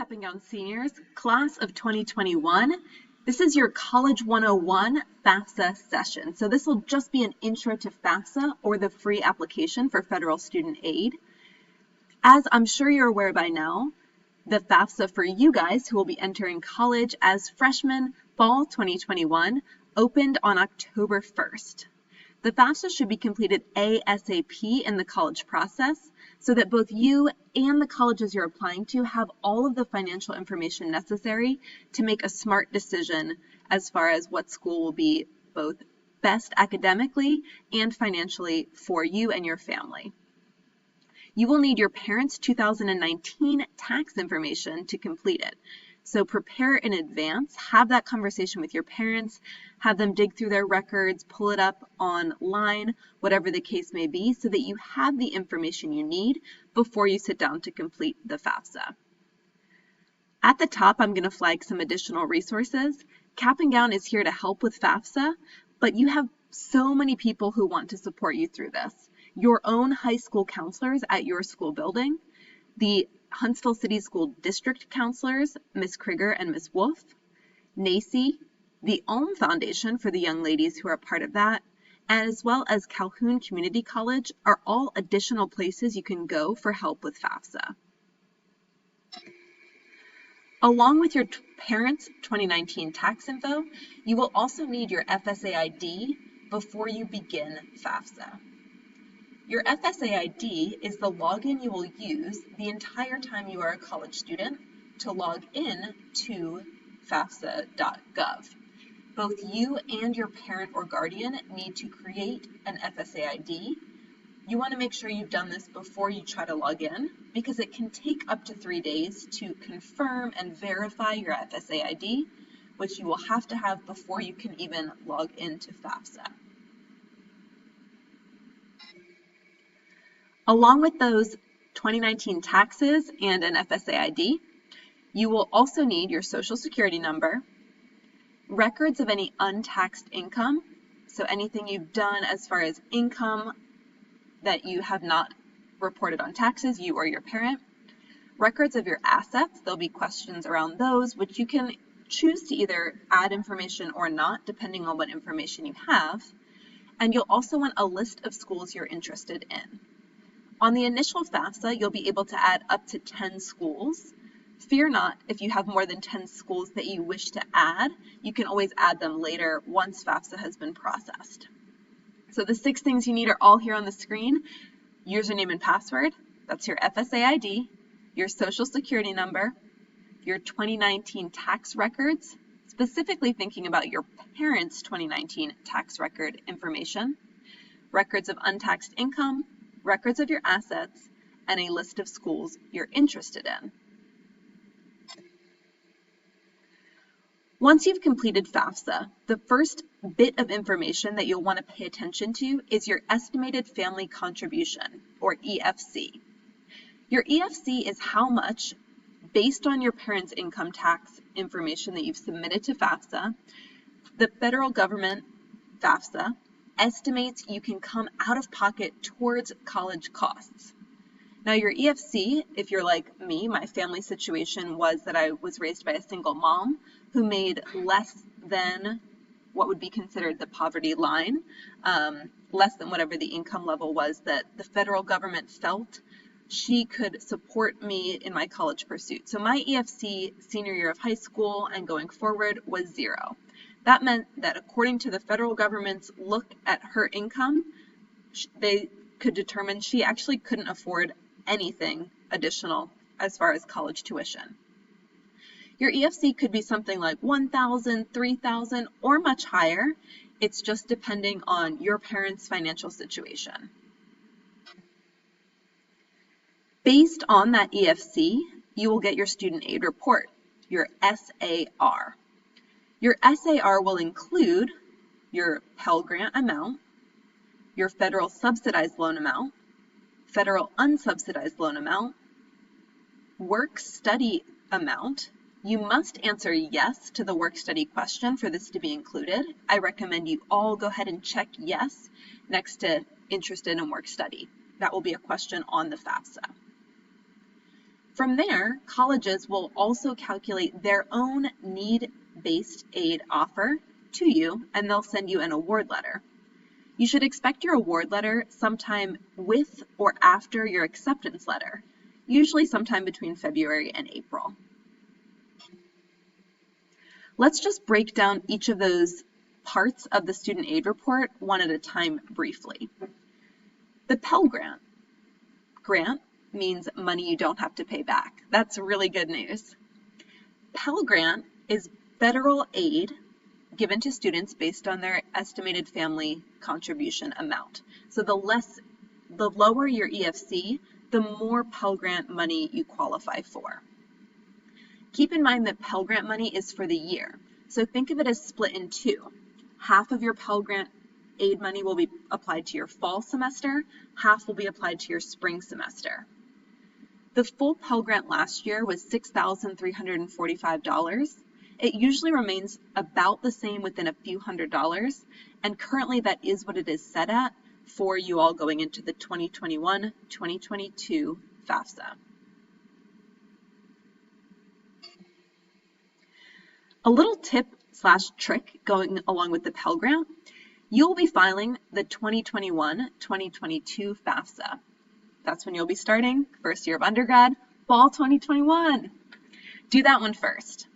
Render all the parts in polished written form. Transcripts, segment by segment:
Cap&GOWN seniors, class of 2021. This is your College 101 FAFSA session. So this will just be an intro to FAFSA, or the free application for federal student aid. As I'm sure you're aware by now, the FAFSA for you guys who will be entering college as freshmen fall 2021 opened on October 1st. The FAFSA should be completed ASAP in the college process so that both you and the colleges you're applying to have all of the financial information necessary to make a smart decision as far as what school will be both best academically and financially for you and your family. You will need your parents' 2019 tax information to complete it. So prepare in advance, have that conversation with your parents, have them dig through their records, pull it up online, whatever the case may be, so that you have the information you need before you sit down to complete the FAFSA. At the top, I'm going to flag some additional resources. Cap&GOWN is here to help with FAFSA, but you have so many people who want to support you through this. Your own high school counselors at your school building, the Huntsville City School District counselors, Ms. Krieger and Ms. Wolf, NACI, the Ulm Foundation for the young ladies who are part of that, as well as Calhoun Community College are all additional places you can go for help with FAFSA. Along with your parents' 2019 tax info, you will also need your FSA ID before you begin FAFSA. Your FSA ID is the login you will use the entire time you are a college student to log in to FAFSA.gov. Both you and your parent or guardian need to create an FSA ID. You want to make sure you've done this before you try to log in because it can take up to 3 days to confirm and verify your FSA ID, which you will have to have before you can even log into FAFSA. Along with those 2019 taxes and an FSA ID, you will also need your Social Security number, records of any untaxed income, so anything you've done as far as income that you have not reported on taxes, you or your parent, records of your assets. There'll be questions around those, which you can choose to either add information or not, depending on what information you have. And you'll also want a list of schools you're interested in. On the initial FAFSA, you'll be able to add up to 10 schools. Fear not, if you have more than 10 schools that you wish to add, you can always add them later once FAFSA has been processed. So the 6 things you need are all here on the screen. Username and password, that's your FSA ID, your Social Security number, your 2019 tax records, specifically thinking about your parents' 2019 tax record information, records of untaxed income, records of your assets, and a list of schools you're interested in. Once you've completed FAFSA, the first bit of information that you'll want to pay attention to is your estimated family contribution, or EFC. Your EFC is how much, based on your parents' income tax information that you've submitted to FAFSA, the federal government, FAFSA, estimates you can come out of pocket towards college costs. Now your EFC, if you're like me, my family situation was that I was raised by a single mom who made less than what would be considered the poverty line, less than whatever the income level was that the federal government felt she could support me in my college pursuit. So my EFC senior year of high school and going forward was 0. That meant that according to the federal government's look at her income, they could determine she actually couldn't afford anything additional as far as college tuition. Your EFC could be something like $1,000, $3,000, or much higher. It's just depending on your parents' financial situation. Based on that EFC, you will get your student aid report, your SAR. Your SAR will include your Pell Grant amount, your federal subsidized loan amount, federal unsubsidized loan amount, work study amount. You must answer yes to the work study question for this to be included. I recommend you all go ahead and check yes next to interested in work study. That will be a question on the FAFSA. From there, colleges will also calculate their own need-based aid offer to you, and they'll send you an award letter. You should expect your award letter sometime with or after your acceptance letter, usually sometime between February and April. Let's just break down each of those parts of the student aid report one at a time briefly. The Pell Grant. Grant means money you don't have to pay back. That's really good news. Pell Grant is federal aid given to students based on their estimated family contribution amount. So the lower your EFC, the more Pell Grant money you qualify for. Keep in mind that Pell Grant money is for the year. So think of it as split in two. Half of your Pell Grant aid money will be applied to your fall semester, half will be applied to your spring semester. The full Pell Grant last year was $6,345. It usually remains about the same within a few $100s, and currently that is what it is set at for you all going into the 2021-2022 FAFSA. A little tip/trick going along with the Pell Grant, you'll be filing the 2021-2022 FAFSA. That's when you'll be starting first year of undergrad, fall 2021. Do that one first.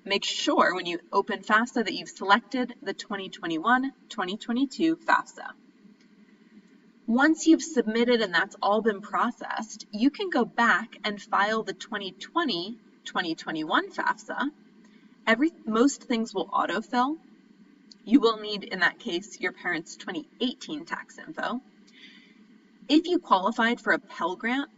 Make sure when you open FAFSA that you've selected the 2021-2022 FAFSA. Once you've submitted and that's all been processed, you can go back and file the 2020-2021 FAFSA. Most things will autofill. You will need, in that case, your parents' 2018 tax info. If you qualified for a Pell Grant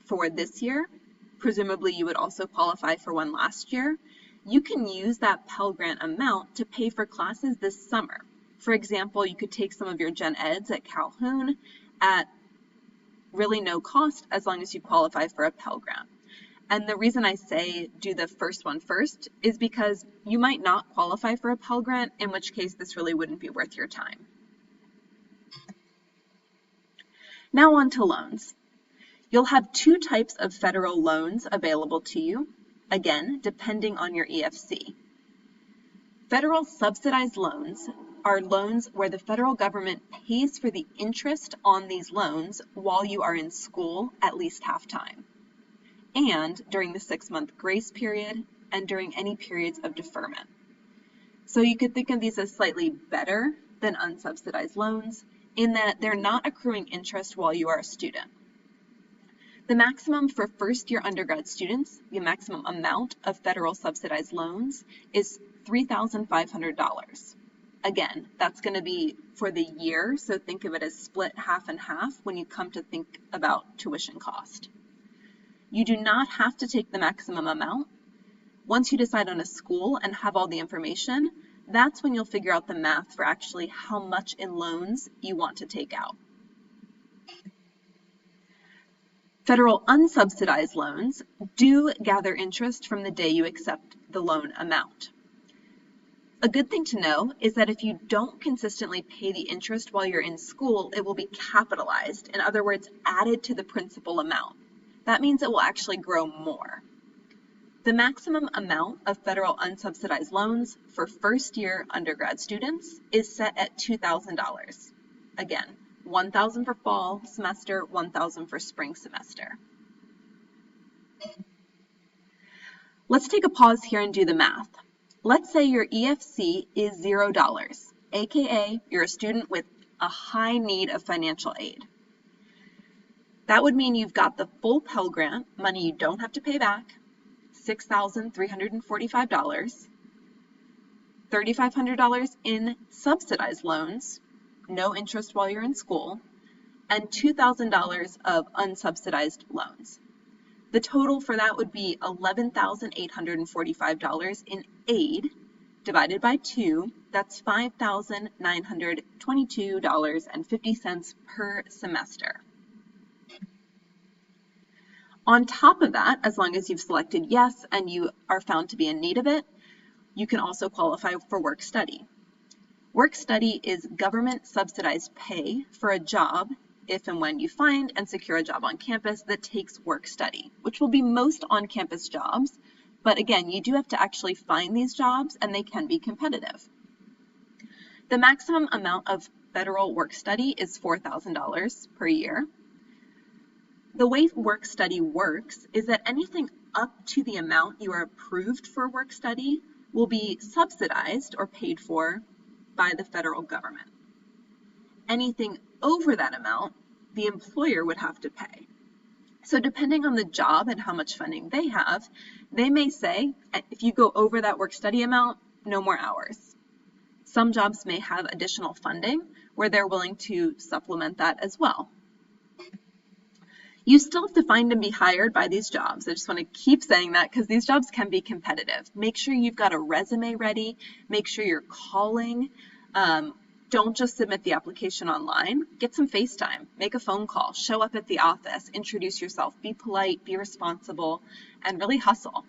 for this year, presumably you would also qualify for one last year, you can use that Pell Grant amount to pay for classes this summer. For example, you could take some of your Gen Eds at Calhoun at really no cost as long as you qualify for a Pell Grant. And the reason I say do the first one first is because you might not qualify for a Pell Grant, in which case this really wouldn't be worth your time. Now on to loans. You'll have two types of federal loans available to you, again, depending on your EFC. Federal subsidized loans are loans where the federal government pays for the interest on these loans while you are in school at least half-time, and during the 6-month grace period, and during any periods of deferment. So you could think of these as slightly better than unsubsidized loans in that they're not accruing interest while you are a student. The maximum for first-year undergrad students, the maximum amount of federal subsidized loans is $3,500. Again, that's going to be for the year, so think of it as split half and half when you come to think about tuition cost. You do not have to take the maximum amount. Once you decide on a school and have all the information, that's when you'll figure out the math for actually how much in loans you want to take out. Federal unsubsidized loans do gather interest from the day you accept the loan amount. A good thing to know is that if you don't consistently pay the interest while you're in school, it will be capitalized, in other words, added to the principal amount. That means it will actually grow more. The maximum amount of federal unsubsidized loans for first-year undergrad students is set at $2,000. Again, $1,000 for fall semester, $1,000 for spring semester. Let's take a pause here and do the math. Let's say your EFC is $0, aka you're a student with a high need of financial aid. That would mean you've got the full Pell Grant, money you don't have to pay back, $6,345, $3,500 in subsidized loans, no interest while you're in school, and $2,000 of unsubsidized loans. The total for that would be $11,845 in aid divided by 2. That's $5,922.50 per semester. On top of that, as long as you've selected yes and you are found to be in need of it, you can also qualify for work study. Work study is government subsidized pay for a job if and when you find and secure a job on campus that takes work study, which will be most on-campus jobs. But again, you do have to actually find these jobs and they can be competitive. The maximum amount of federal work study is $4,000 per year. The way work study works is that anything up to the amount you are approved for work study will be subsidized or paid for by the federal government. Anything over that amount, the employer would have to pay. So depending on the job and how much funding they have, they may say, if you go over that work study amount, no more hours. Some jobs may have additional funding where they're willing to supplement that as well. You still have to find and be hired by these jobs. I just want to keep saying that because these jobs can be competitive. Make sure you've got a resume ready. Make sure you're calling. Don't just submit the application online. Get some FaceTime. Make a phone call. Show up at the office. Introduce yourself. Be polite. Be responsible. And really hustle.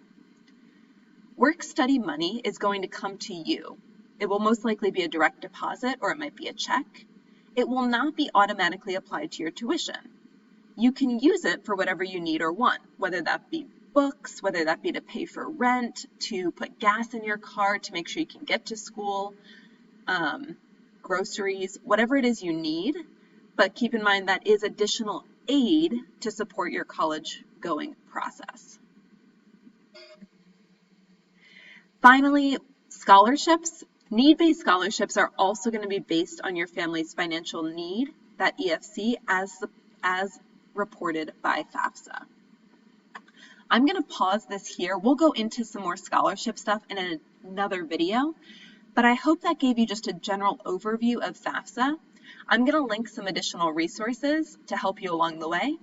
Work study money is going to come to you. It will most likely be a direct deposit or it might be a check. It will not be automatically applied to your tuition. You can use it for whatever you need or want, whether that be books, whether that be to pay for rent, to put gas in your car to make sure you can get to school, groceries, whatever it is you need. But keep in mind that is additional aid to support your college going process. Finally, scholarships. Need-based scholarships are also going to be based on your family's financial need, that EFC, as reported by FAFSA. I'm going to pause this here. We'll go into some more scholarship stuff in another video, but I hope that gave you just a general overview of FAFSA. I'm going to link some additional resources to help you along the way,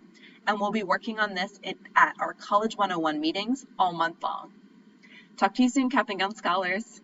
and we'll be working on this at our College 101 meetings all month long. Talk to you soon, CAP&GOWN scholars.